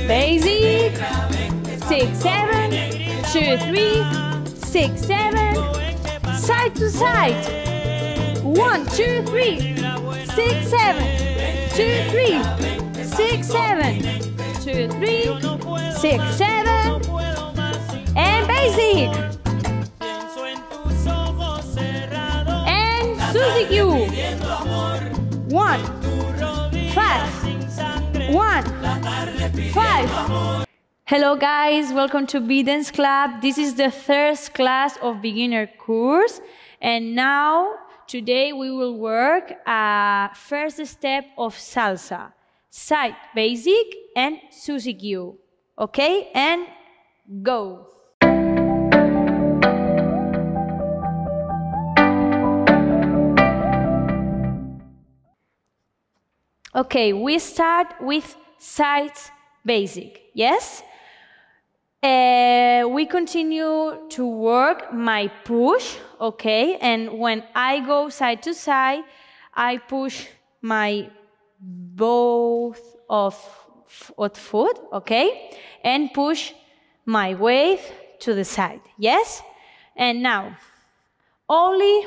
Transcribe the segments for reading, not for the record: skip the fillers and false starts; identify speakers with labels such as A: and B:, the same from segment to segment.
A: Basic. 6, 7, 2, 3, 6, 7. Side to side. 1, 2, 3, 6, 7, 2, 3, 6, 7, 2, 3, 6, 7. And basic. And Suzy Q. 1, 5, 1, 5. Hello guys, welcome to VdanceClub. This is the third class of beginner course, and now today we will work a first step of salsa, side basic and Suzy Q. Okay, and go. Okay, we start with sides basic, yes? We continue to work my push, okay? And when I go side to side, I push my both of foot, okay? And push my weight to the side, yes? And now, only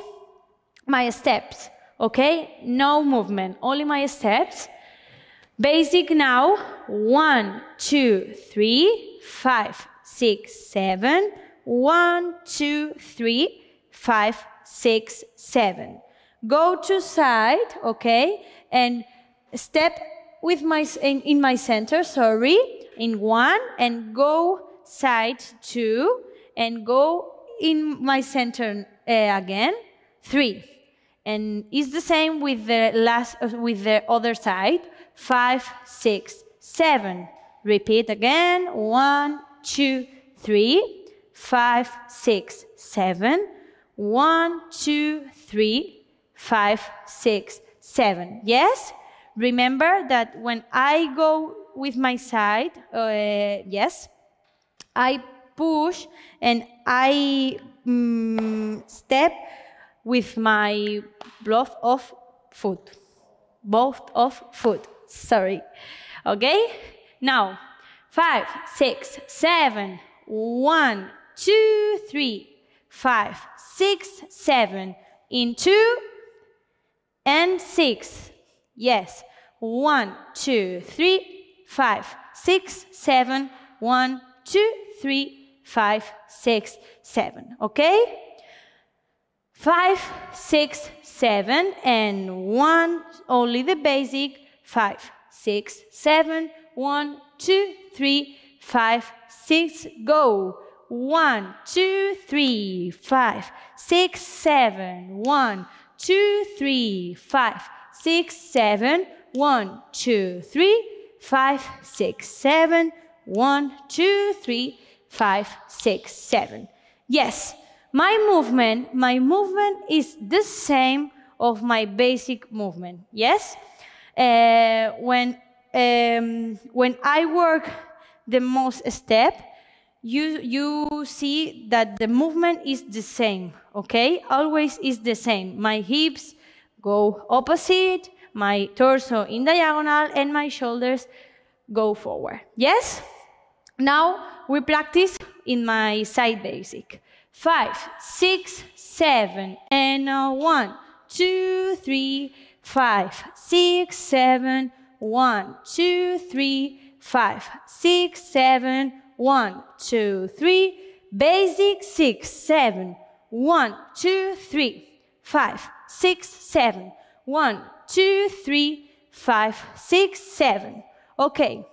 A: my steps, okay? No movement, only my steps. Basic now, 1, 2, 3, 5, 6, 7. 1, 2, 3, 5, 6, 7. Go to side, okay, and step with my in my center. Sorry, in 1, and go side 2, and go in my center again 3, and it's the same with the other side. 5, 6, 7. Repeat again. 1, 2, 3, 5, 6, 7. 1, 2, 3, 5, 6, 7. Yes? Remember that when I go with my side, yes, I push and I step with my both of foot. Sorry. Okay? Now, 5, 6, 7. 1, 2, 3, 5, 6, 7. In 2 and 6. Yes. 1, 2, 3, 5, 6, 7. 1, 2, 3, 5, 6, 7. Okay? 5, 6, 7, and 1, only the basic. 5, 6, 7, 1, 2, 3, 5, 6, go. 1, 2, 3, 5, 6, 7, 1, 2, 3, 5, 6, 7, 1, 2, 3, 5, 6, 7, 1, 2, 3, 5, 6, 7. Yes. My movement is the same of my basic movement, yes? When I work the most step, you see that the movement is the same, okay? Always is the same. My hips go opposite, my torso in diagonal, and my shoulders go forward, yes? Now we practice in my side basic. 5, 6, 7, and 1, 2, 3, 5, 6, 7, 1, 2, 3, 5, 6, 7, 1, 2, 3, basic 6, 7, 1, 2, 3, 5, 6, 7, 1, 2, 3, 5, 6, 7. Okay.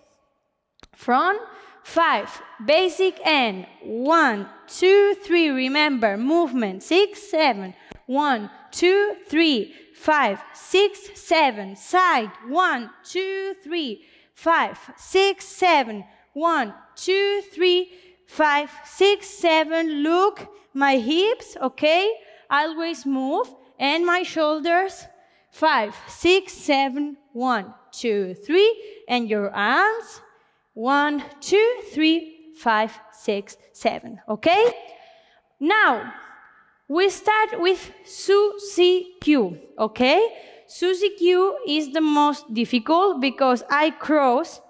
A: Front. 5, basic and 1, 2, 3, remember, movement, 6, 7, 1, 2, 3, 5, 6, 7, side, 1, 2, 3, 5, 6, 7, 1, 2, 3, 5, 6, 7, look, my hips, okay, always move, and my shoulders, 5, 6, 7, 1, 2, 3, and your arms, 1, 2, 3, 5, 6, 7. Okay? Now, we start with Suzy Q. Okay? Susie Q is the most difficult because I cross